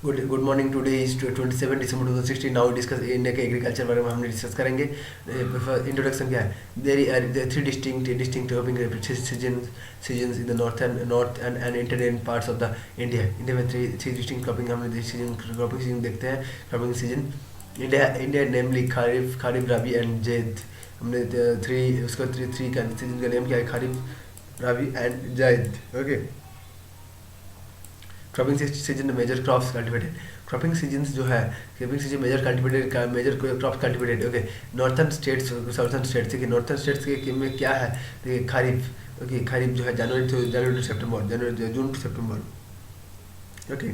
Good morning. Today is 27 December 2016। Now discuss India के agriculture बारे में हमने डिस्कस करेंगे। इंट्रोडक्शन क्या है? There are three distinct cropping seasons in the north and eastern parts of the India में three distinct cropping हमने cropping season देखते हैं। Cropping season India namely kharif rabi and zaid. हमने थ्री उसका थ्री थ्री का सीजन का नेम क्या है? Kharif rabi and zaid. Okay. Cropping season में major crops cultivated. Cropping seasons जो है, cropping season major crops cultivated. Okay. Northern states, southern states. देखिए नॉर्थन स्टेट्स के में क्या है? देखिए खरीफ। ओके, खरीफ जो है January to September, June to September. Okay.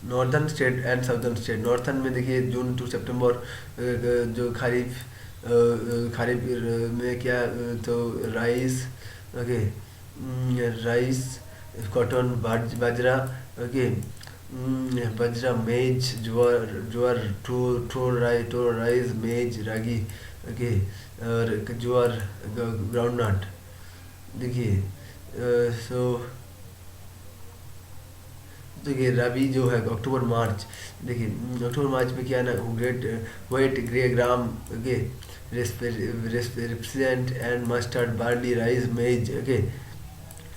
Northern state and southern state. Northern में देखिए जून टू सितंबर जो खरीफ। खरीफ में क्या तो राइस। ओके। राइस, कॉटन, बाजरा। ओके। बाजरा, मेज, ज्वार ज्वार टोर राइस, मेज, रागी। ओके। और ज्वार, ग्राउंड नट। देखिए सो देखिए रबी जो है अक्टूबर मार्च। देखिए अक्टूबर मार्च में क्या है ना, great wheat grey gram. Okay. Represent and mustard, barley, rice, maize. Okay.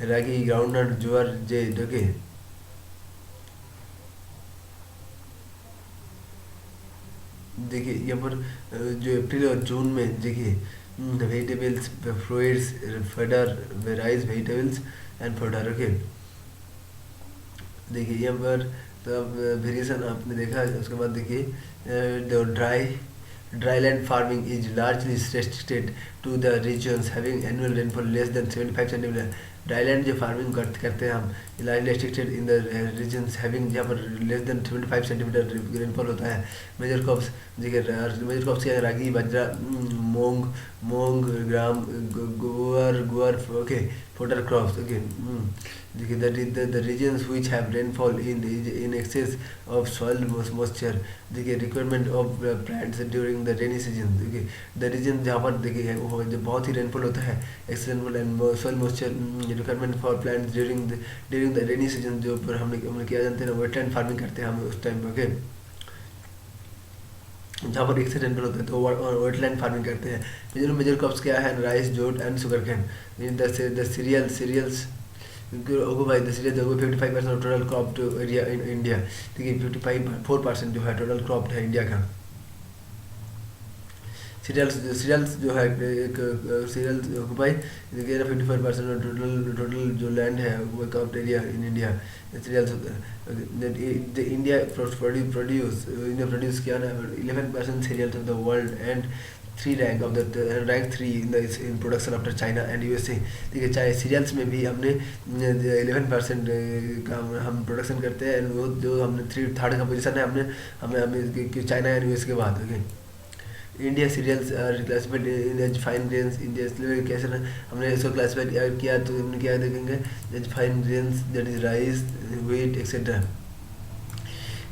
Ragi, groundnut, jowar, जेड। ओके। देखिए यहाँ पर जो अप्रैल और जून में देखिए vegetables, fruits, fodder, rice, vegetables and fodder. Okay. देखिए यहाँ पर तब वेरिएशन आपने देखा है। उसके बाद देखिए dryland farming is largely restricted to the regions having annual rainfall less than 75 centimetre. Dryland जो फार्मिंग करते हैं हम, largely restricted in the regions having, जहाँ पर लेस देन 75 सेंटीमीटर रेनफॉल होता है। मेजर क्रॉप्स देखिए, मेजर क्रॉप्स क्या है? रागी, बाजरा, मूंग, ग्राम, गुआर गुआर। ओके। Fodder crops. ओके। देखिए the regions which have rainfall in excess of soil moisture। देखिए requirement of plants during the rainy season. देखिए द रीजन जहाँ पर देखिए वो जो बहुत ही रेनफॉल होता है, excess rainfall and soil moisture, requirement for plants during the rainy season. जो पर हमने क्या जानते हैं ना, वेटलैंड फार्मिंग करते हैं हम उस टाइम। ओके। जहाँ पर एक्सेस रेनफॉल होता है तो वेटलैंड फार्मिंग करते हैं। मेजर क्रॉप्स क्या है? Rice, jute and sugar cane. The cereals ओगो भाई, दस 55% of total crop area in India. देखिए 55.4% जो है टोटल क्रॉप है इंडिया का। सीरियल्स जो है एक सीरियल्स भाई देखिए ना, 55% टोटल जो लैंड है वो crop area in India cereals होता है। इंडिया प्रोड्यूस किया ना 11% cereals of the world and rank three in production after China and USA. ठीक है, चाहे सीरियल्स में भी हमने 11% का हम प्रोडक्शन करते हैं। वो जो हमने थर्ड का पोजीशन है हमने हमें हमें चाइना एंड यूएस के बाद। Okay. India cereals are classified in as fine grains. India कैसे ना हमने इसको क्लासिफाइड किया तो हमने क्या देखेंगे? As fine grains, that is rice, wheat etcetera.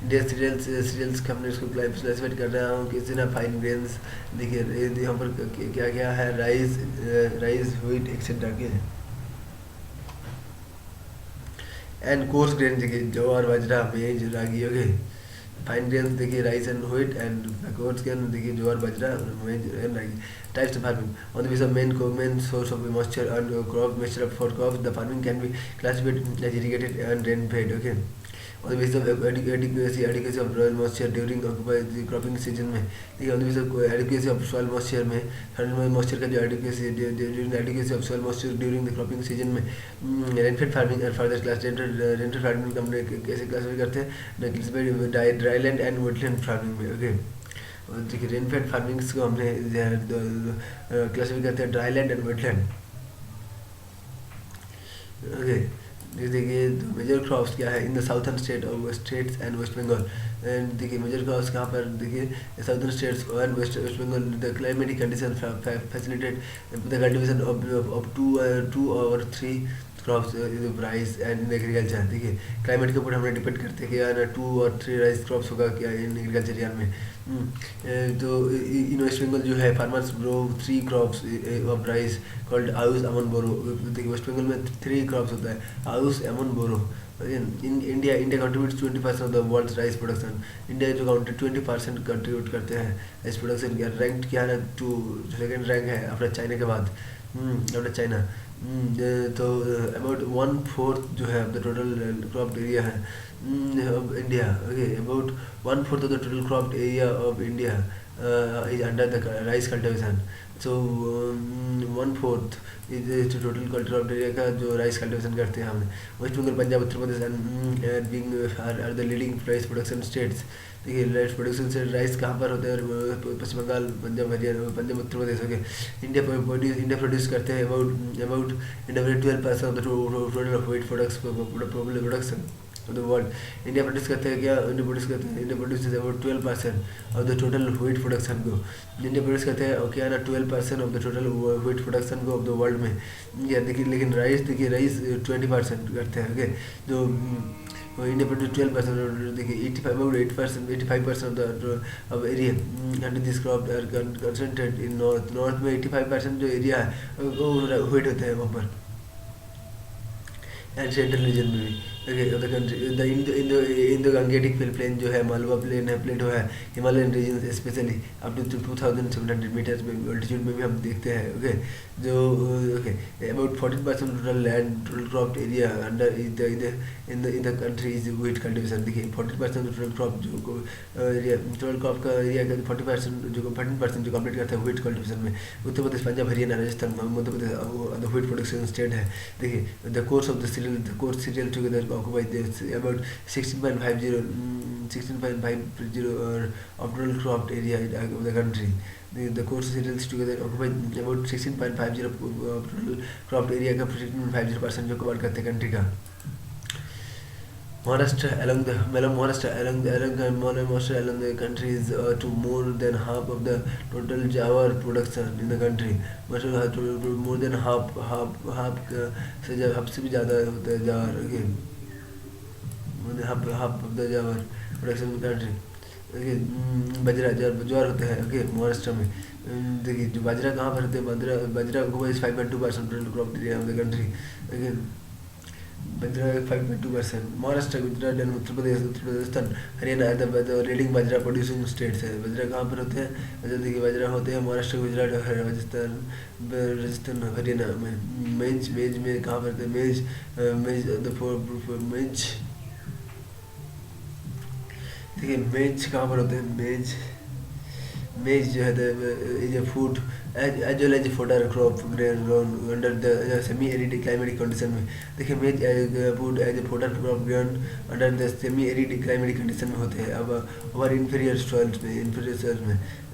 India cereals का हमने इसको क्लासिफाइड कर रहा हूँ किसी ना फाइन ग्रेन्स। देखिए यहाँ पर क्या क्या है? राइस, व्हीट एक्सेट्रा के एंड कोर्स ग्रेन। देखिए jowar, bajra, maize, ragi. Okay. Fine grains देखिए rice and wheat and coarse grain देखिए jowar, bajra, maize and ragi. Types of farming on the basis of main source of moisture and crop moisture for crops the farming can be classified as irrigated and rain fed. Okay. on the basis of adequacy of soil moisture during the cropping season में। ठीक है, on the basis of adequacy of soil moisture में, soil moisture का जो adequacy of soil moisture during the cropping season में, rainfed farming and further class rainfed farming को हमने कैसे क्लासिफाई करते हैं? ड्राईलैंड एंड वेटलैंड फार्मिंग में। ओके। और देखिए रेनफेड फार्मिंग्स को हमने क्लासिफाई करते हैं ड्राईलैंड एंड वेटलैंड। ओके। देखिए मेजर क्रॉप्स क्या है in the southern states and West Bengal. And देखिए मेजर क्रॉप्स कहाँ पर? देखिए southern states and West Bengal. The climatic condition facilitated the cultivation of two और three crops rice and agriculture. देखिए क्लाइमेट के ऊपर हमने डिपेंड करते हैं कि यार 2 और 3 राइस क्रॉप्स होगा क्या इन एग्रीकल्चर ईयर में। तो इन वेस्ट बंगाल जो है farmers grow 3 crops of rice called आउस, अमन, बोरो। देखिए वेस्ट बंगाल में 3 क्रॉप्स होता है, Laos, Amon, Boro. Again, in India contributes 20% of the world's rice production. India जो काउंट्री 20% कंट्रीब्यूट करते हैं राइस प्रोडक्शन के. रैंक क्या है, टू सेकेंड रैंक है अपना चाइना के बाद. अपना चाइना. तो अबाउट 1/4 जो है द टोटल क्रॉप एरिया है of India. Okay, about 1/4 of the total cropped area of India is under the rice cultivation. So 1/4 is total culture area का जो राइस कल्टिवेशन करते हैं हमने. West Bengal, Punjab, Uttar Pradesh and being are the leading rice production states. देखिए rice production से rice कहाँ पर होते हैं, Paschim Bengal, Punjab, Haryana, Punjab, Uttar Pradesh. Okay, India produce करते हैं about India 12% of the total of wheat production of the world. India produce करते हैं क्या, India produce about 12% of the total wheat production को. इंडिया प्रोड्यूस करते हैं क्या ना 12% of the total wheat production को ऑफ द वर्ल्ड में. या देखिए लेकिन राइस 20% करते हैं. ओके, जो इंडिया प्रोड्यूस 12%. देखिए 85% of area under this crop are concentrated in north में. 85% जो एरिया है वो व्हीट होते हैं वहाँ पर, एंड सेंट्रल रीजन में भी. Okay, the country the Indo Gangetic plain जो है, मालवा प्लेन है, प्लेटो है, Himalayan region specially up to 2700 metres में अल्टीट्यूड में भी हम देखते हैं. ओके, जो okay about 14% total land, total crop area under in the country is wheat cultivation. देखिए 40% टोटल क्रॉप जो एरिया, टोटल क्रॉप का एरिया का 14% जो कंप्लीट करता है व्हीट कल्टिवेशन में. उत्तर प्रदेश, Punjab, Haryana, Rajasthan, Madhya Pradesh the wheat production state है. देखिए the course of the serial together occupy this about 16.50 of total cropped area of the country. The coarse cereals together occupy about 16.50 of total cropped area का 16.50% जो cover करते हैं country का. Maharashtra along the country is to more than half of the total jawar production in the country. More than half से भी ज़्यादा होता है jawar. Okay, half of the jawar production in the country. Okay, बाजरा ज्वार होता है. Okay, Maharashtra में देखिए जो बाजरा कहाँ पर होते हैं, बाजरा को 5.2% total crop area of the country. Again bajra 5.2%. Maharashtra, Gujarat and Uttar Pradesh, Rajasthan, Haryana the leading bajra producing states है. बाजरा कहाँ पर होते हैं, देखिए बाजरा होते हैं महाराष्ट्र, गुजरात, राजस्थान, हरियाणा में. मेज में कहाँ पर होते हैं, मेज देखिए मेज कहाँ पर होते हैं, मेज जो है is a food as well as fodder crop grain under the semi arid climatic condition में. देखिए maize food as a fodder crop grain under the semi arid climatic condition में होते हैं. अब ओवर इंफीरियर सॉइल्स में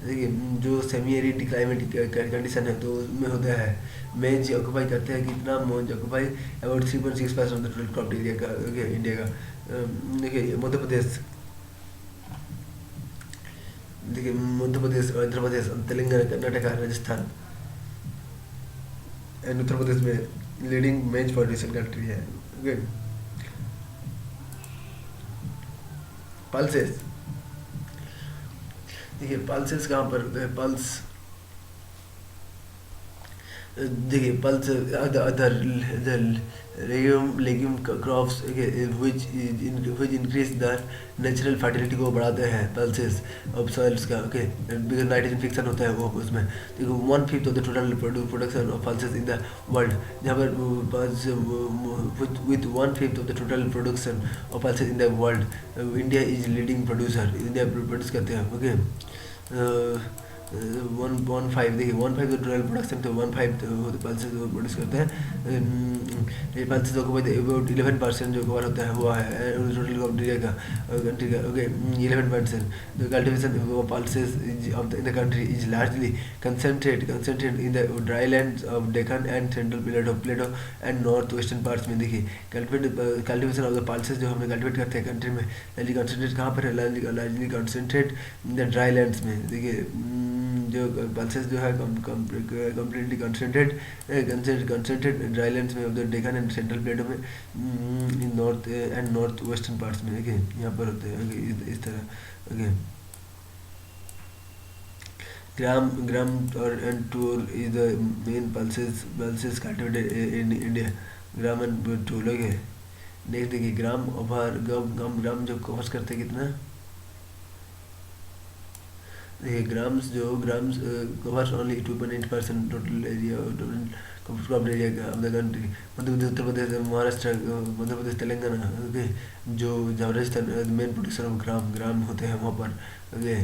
देखिए जो semi arid climatic condition है तो उसमें होता है. मेज ऑक्यूपाई करते हैं कितना, मेज occupy about 3.6% of the total crop area का. ओके, इंडिया का. देखिए मध्य प्रदेश, देखिए मध्य प्रदेश, आंध्र प्रदेश, तेलंगाना, कर्नाटका, राजस्थान एंड उत्तर प्रदेश में लीडिंग मेज प्रोड्यूसिंग कंट्री है. ओके, पल्सेस देखिए पल्सेस कहाँ पर, पल्स देखिए pulse other legume crops which increase the natural fertility को बढ़ाते हैं. पल्सेस ऑफ सॉइल्स का. ओके, बिकॉज नाइट्रोजन फिक्सन होता है वो उसमें. देखो 1/5 of the total production of pulses in the world, जहाँ पर with 1/5 of the total production of pulses in the world India is leading producer. India produce करते हैं. ओके, 1/5 देखिए 1/5 टोटल प्रोडक्शन तो 1/5 पल्सेस प्रोड्यूस करते हैं. ये पल्सेस को अबाउट 11% जो कवर होता है हुआ है टोटल क्रॉप एरिया का कंट्री का. Okay, 11%. The cultivation of pulses in the country is largely concentrated in the dry lands of Deccan and central plateau and north western parts में. देखिए कल्टिवेशन ऑफ द पल्सेस जो हमने cultivate करते हैं country में largely concentrate कहाँ पर है, largely concentrate in the dry lands में. देखिए जो पल्सेस जो है कम्प्लीटली कंसंट्रेटेड ड्राई लैंड्स में of the Deccan and central plateau में in north and north western parts में. देखिए यहाँ पर होते हैं इस तरह. ओके, ग्राम और and tour is the main pulses cultivated in India. Gram and tour. Okay, next देखिए ग्राम ओवर ग्राम जो कवर्स करते हैं कितना, देखिए grams covers only 2.8% total area, total crop area का of the country. Madhya Pradesh, Uttar Pradesh, Maharashtra, Madhya Pradesh, Telangana, okay, जो जहाँ Rajasthan main producer of gram होते हैं वहाँ पर, ओके,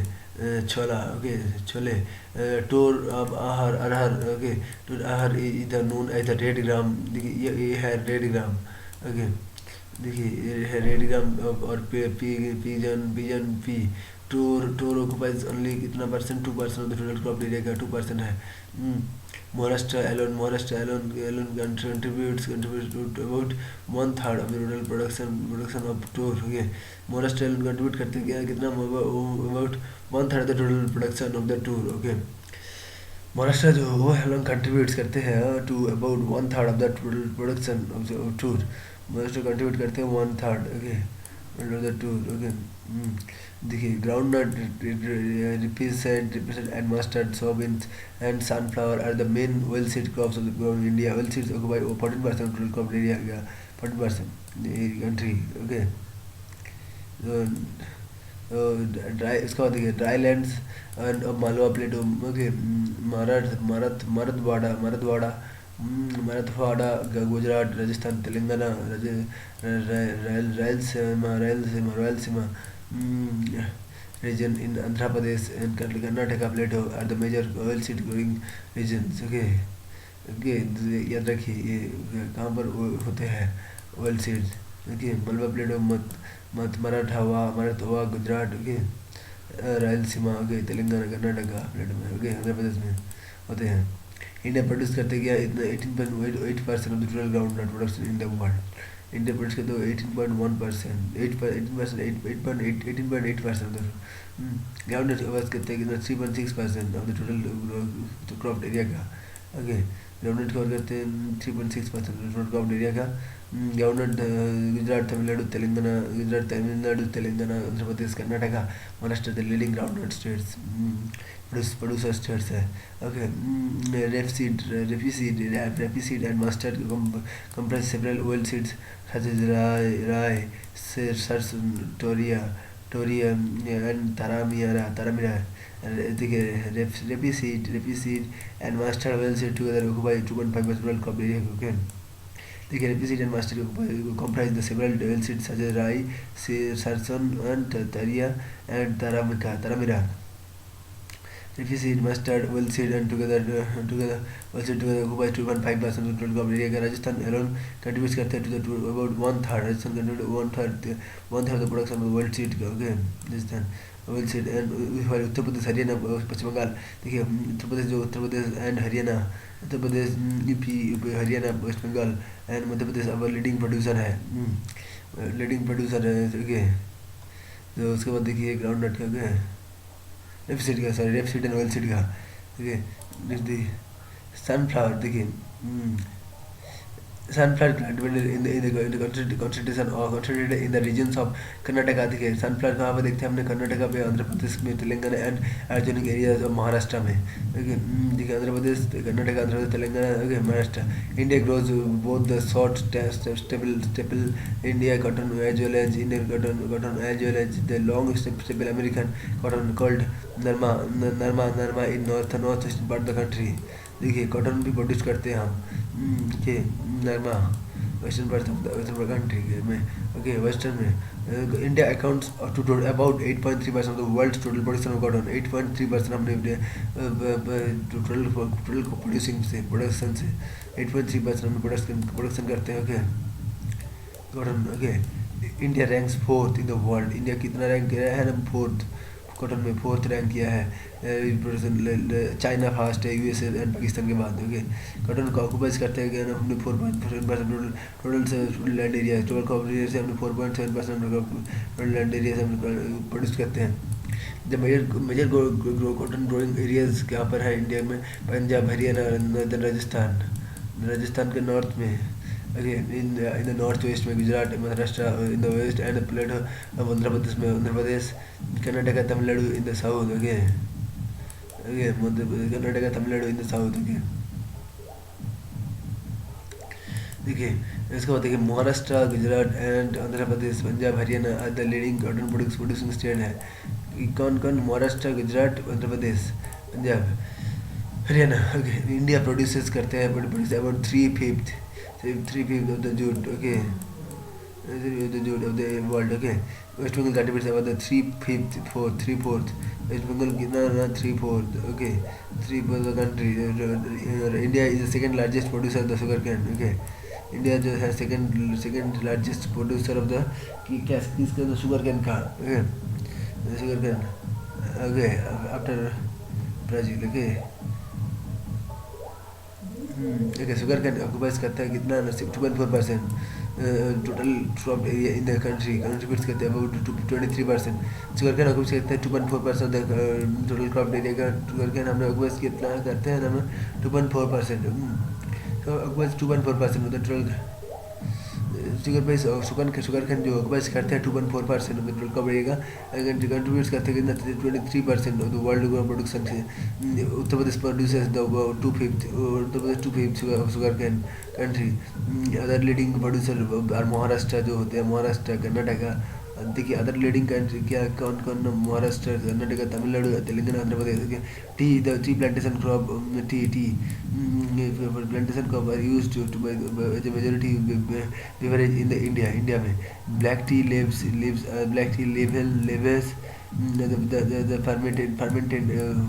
छोला, ओके, छोले, टोर अब आहर अरहर, ओके, टोर आहर इधर known as the red gram, देखिए ये है रेड ग्राम, ओके, देखिए ये है रेड ग्राम। और pigeon pigeon pea tur occupies only कितना percent, 2% of the total crop area का 2% है। Maharashtra alone contributes to about 1/3 of the total production of tur, okay, Maharashtra alone contribute करते हैं कितना, about 1/3 of the total production of the tur, okay. Maharashtra जो वो alone contributes करते हैं to about 1/3 of the total production of the tur, Maharashtra contribute करते हैं 1/3, okay, of the tour, okay. देखिए groundnut, represent and mustard, soybeans and sunflower are the main oilseed crops of the grown in India. Oilseeds occupy 14% of total crop area, 14% country, okay. Dry, इसका बाद देखिए dry lands and Malwa plateau, okay, Marathwada, Marathwada, Gujarat, Rajasthan, Telangana, Rayalaseema region in Andhra Pradesh and Karnataka plateau are the major oilseed growing regions, okay, okay, याद रखिए ये कहाँ पर होते हैं ऑयल सीड्स, ओके, मलबा प्लेटो, मराठवाड़ा, गुजरात, ओके, रायलसीमा, ओके, तेलंगाना, कर्नाटका प्लेटो में, ओके, आंध्र प्रदेश में होते हैं। इंडिया प्रोड्यूस करते क्या इतना 18.8% of the total groundnut production in the world. India produce करते हो 18.1%, 18.8% ग्राउंड नट आवाज करते हैं कितना 3.6% of the total crop area का, ओके, ग्राउंड नट कवर करते हैं 3.6% टोटल क्रॉप एरिया का। Groundnut Gujarat, Tamil Nadu, Telangana, Andhra Pradesh, Karnataka, Maharashtra the leading groundnut states, producer states है, okay. Rapeseed and mustard comprise several oil seeds such as rye, sarson, toria and taramira. देखिए rapeseed and mustard oil seed together occupy 2.5% total crop area, okay. देखिए rapeseed and mustard comprise the several oil seeds such as rye, sarson and toria and taramira. Rapeseed, mustard, oilseed and together occupy 2.5% of total crop area. Rajasthan alone contributes करते हैं to about 1/3. Rajasthan contributes 1/3 of the production of oilseed, okay. Rajasthan oilseed and Uttar Pradesh, Haryana, Paschim Bengal, देखिए Uttar Pradesh and Haryana, Uttar Pradesh, UP, Haryana, West Bengal and Madhya Pradesh अब leading producer है, okay. तो उसके बाद देखिए ground नट का रेपसीड एंड ऑयल सीड का, ठीक है। सनफ्लावर देखिए sunflower cultivated in the concentrated in the regions of Karnataka, देखिए सनफ्लावर कहाँ पे देखते हैं हमने, कर्नाटका पे, आंध्र प्रदेश में, Telangana and organic areas of Maharashtra में, देखिए Andhra Pradesh, Karnataka, Andhra Pradesh, Telangana, okay, Maharashtra. India grows both the short staple India cotton as well as Indian cotton as well as the long staple American cotton called narma in north east part of the country. देखिए cotton भी produce करते हैं हम, okay, narma western part of the country में, okay, western में। India accounts to about 8.3% of the world total production of cotton, 8.3% हमने total production से 8.3% हमने प्रोडक्शन करते हैं, okay, cotton, okay. India ranks 4th in the world, India कितना rank किया है, हम 4th कॉटन में 4th रैंक किया है, चाइना फर्स्ट है, यूएसए एंड पाकिस्तान के बाद, ओके। कॉटन को ऑक्युपाइज करते हैं हमने 4.7% टोटल से land area, total crop area से हमने 4.7% टोटल लैंड एरिया से हम प्रोड्यूस करते हैं। जब मेजर कॉटन ग्रोइंग एरियाज कहाँ पर है इंडिया में, पंजाब, हरियाणा, राजस्थान के नॉर्थ में, okay, in the north west में Gujarat, Maharashtra in the west and plateau of Andhra Pradesh में, Andhra Pradesh, Karnataka, Tamil Nadu in the south, okay, Karnataka, Tamil Nadu in the south, okay. देखिए इसके बाद देखिए Maharashtra, Gujarat and Andhra Pradesh, Punjab, Haryana are the leading cotton producing state है। कि कौन कौन? Maharashtra, Gujarat, Andhra Pradesh, Punjab, Haryana. Okay, India produces करते हैं produce about three fifth of the jute. Okay, the jute of the world. Okay, West Bengal contributes about the three fourth. West Bengal कितना? 3/4. Okay, 3/4 of the country. India is the second largest producer of the sugar cane. Okay, India जो है second largest producer of the किसका? Sugar cane का। Okay, sugar cane. Okay, after Brazil. Okay, okay, sugar cane occupies करता है कितना? 2.4% total crop area in the country, contributes करते हैं about 23%। Sugar cane occupies करते हैं 2.4% टोटल क्रॉप एरिया का। शुगर कैन हमने ऑक्युपाइज कितना करते हैं? हम 2.4%। तो ऑक्युपाइज 2.4% होता है total sugar price. Sugar cane जो ऑक्युपाइज करते हैं 2.4% of the total crop area का। कंट्रीब्यूट्स करते हैं कितना? 23% ऑफ द वर्ल्ड प्रोडक्शन से। Uttar Pradesh producers the 2/5। Uttar Pradesh 2/5 sugar cane country. Other leading producer और महाराष्ट्र जो होते हैं, महाराष्ट्र, कर्नाटका। देखिए अदर लीडिंग कंट्री क्या कौन कौन? Maharashtra, Karnataka, Tamil Nadu, Telangana, Andhra Pradesh. Tea plantation crop, tea plantation crop are used to by the majority beverage in the India में। Black tea leaves black tea leaves the fermented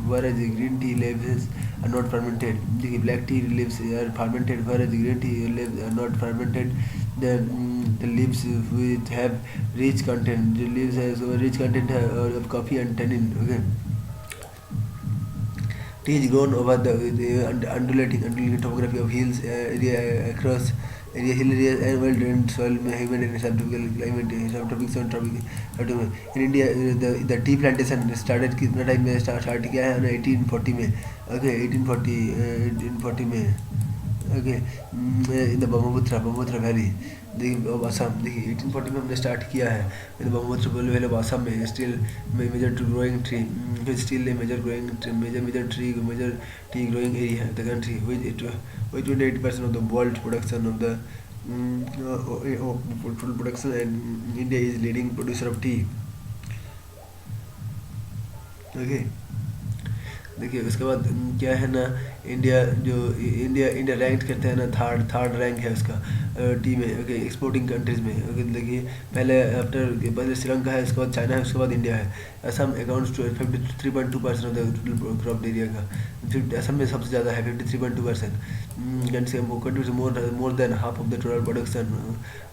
whereas green tea leaves are not fermented. The black tea leaves are fermented whereas green tea leaves are not fermented. The leaves which have rich content, the leaves has rich content of coffee and tannin. Okay, tea is grown over the undulating topography of hills area across hill areas and well drained soil, humid and subtropical climate, subtropics and tropical. In India, the tea plantation started कितना time में start किया है? 1840 में। Okay, 1840 में। Okay, in the Brahmaputra valley. देखिए असम, देखिए 1840 में हमने स्टार्ट किया है in Brahmaputra valley of Assam में। Still major growing tree, still major tea growing area the country with 28% of the world production of the total production, and India is leading producer of tea. Okay, देखिए उसके बाद क्या है ना, India rank करते हैं ना, थर्ड रैंक है उसका टी में। ओके, एक्सपोर्टिंग कंट्रीज में। ओके, देखिए पहले श्रीलंका है, उसके बाद चाइना है, उसके बाद इंडिया है। Assam accounts to 53.2% of the total crop area का। असम में सबसे ज़्यादा है 53.2%। Countries more than half of the total production,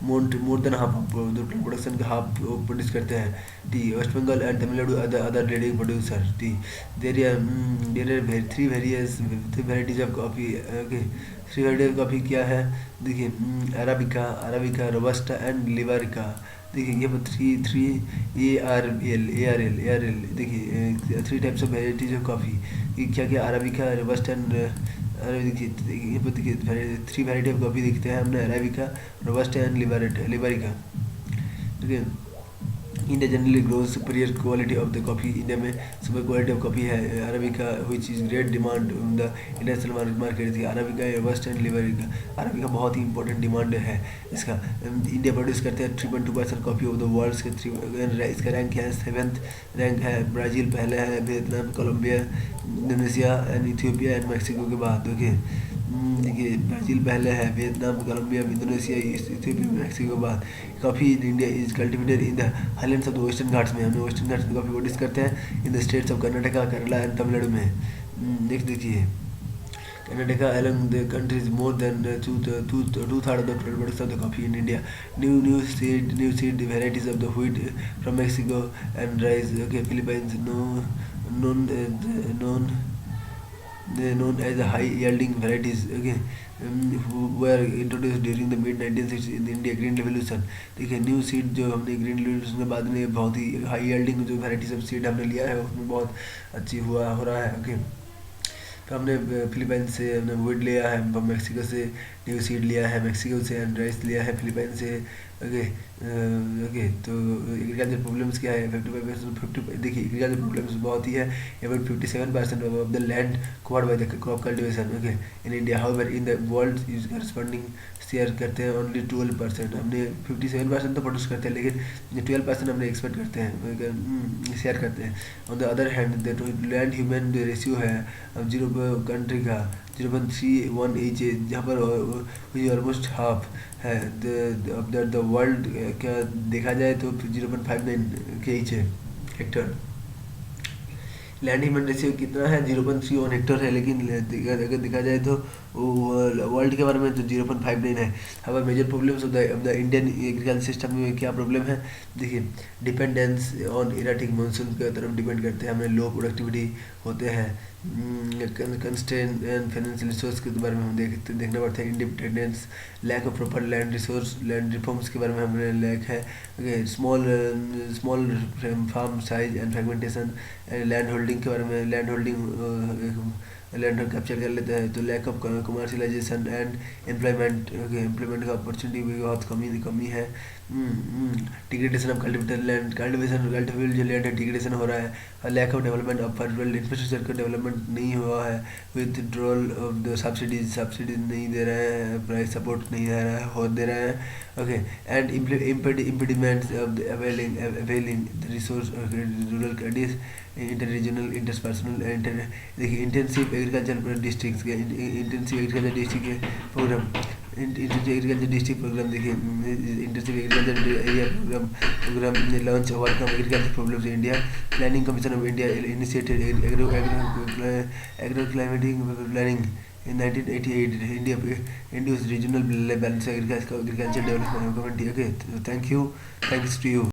more than half of the total production का हाफ प्रोड्यूस करते हैं tea. West Bengal and Tamil Nadu other leading producer tea. there are three varieties of coffee. Okay, three varieties of coffee क्या है? देखिए arabica, robusta and लिबरिका। देखिए ये three ARL। देखिए 3 types of varieties of coffee. क्या अराबिका, रोबस्टा एंड देखिए 3 वैरायटी ऑफ कॉफ़ी दिखते हैं हमने, अराबिका, रोबस्टा एंड लिबरिका। ठीक है, India generally grows superior quality of the coffee. India में सुपर क्वालिटी ऑफ कॉफ़ी है arabica which is great demand in the international market. Arabica, robusta and liberica. Arabica बहुत ही important demand है इसका। India produce करते हैं 3.2% coffee of the world के। इसका रैंक है 7th रैंक है। ब्राज़ील पहले है, Vietnam, Colombia, Indonesia and Ethiopia and Mexico के बाद। ओके, देखिए ब्राज़ील पहले है, Vietnam, Colombia, Indonesia, Ethiopia, Mexico के बाद। Coffee in India is cultivated in the highlands of the Western Ghats में। हमने वेस्टर्न घाट्स में कॉफ़ी प्रोड्यूस करते हैं in the states of Karnataka, Kerala and Tamil Nadu में। नेक्स्ट देखिए, Karnataka along the country is more than two-thirds of the total production of the coffee in India. New seed varieties of the wheat from Mexico and rice. Okay, Philippines known as high yielding varieties. Okay, were introduced during the mid 1960s in the India Green Revolution. देखिए new seed जो हमने green revolution के बाद में बहुत ही high yielding जो varieties of seed हमने लिया है उसमें बहुत अच्छी हो रहा है। ओके, तो हमने फिलीपींस से हमने वुड लिया है, मैक्सिको से न्यू सीड लिया है, मैक्सिको से एंड राइस लिया है, फिलीपींस से ओके। ओके, तो एग्रीकल्चर प्रॉब्लम्स क्या है? 55%, 50, देखिए एग्रीकल्चर प्रॉब्लम्स बहुत ही है। About 57% of the land covered by the crop cultivation, okay, in India. However in the world is corresponding share करते हैं ओनली 12%। हमने 57% तो प्रोड्यूस करते हैं, लेकिन 12% हमने एक्सपेक्ट करते हैं, शेयर करते हैं। On the other hand land human ratio है अब जीरो कंट्री का 0.31 जहाँ पर ऑलमोस्ट हाफ है द वर्ल्ड का देखा जाए तो 0.59 के एच है हेक्टर। लैंड ह्यूमन रेशियो कितना है? 0.31 हेक्टर है, लेकिन अगर देखा जाए तो वर्ल्ड के बारे में तो 0.59 है। हमारे major problems of the Indian agriculture system में क्या प्रॉब्लम है? देखिए, डिपेंडेंस ऑन इराटिक मानसून की तरफ डिपेंड करते हैं, हमें लो प्रोडक्टिविटी होते हैं। कंस्ट्रेंट एंड फाइनेंशियल रिसोर्स के बारे में हम देखना पड़ता है। Independence, lack of proper land resource, land reforms के बारे में हमें लैक है। Okay, small small farm size and fragmentation, land holding के बारे में, लैंड कैप्चर कर लेते हैं। तो lack of commercialisation and employment, okay, employment का अपॉर्चुनिटी भी बहुत कमी है। Degradation of cultivated land, cultivable जो लैंड है डिग्रेडेशन हो रहा है। और lack of development of fertiliser infrastructure का डेवलपमेंट नहीं हुआ है। विथड्रॉल ऑफ द सब्सिडीज नहीं दे रहे हैं, प्राइस सपोर्ट नहीं दे रहा है, हो दे रहे हैं। Okay, and impediments of the availing resource rural aids, inter regional interpersonal देखिए इंटेंसिव एग्रीकल्चर डिस्ट्रिक्ट के इंटेंसिव एग्रीकल्चर डिस्ट्रिक्ट के programme, intensive agriculture district programme, देखिए intensive agriculture area programme launch overcome agriculture problems in India. Planning commission of India initiated agro climatic planning in 1988. India introduced regional balance agriculture development. Okay, thank you. Thanks to you.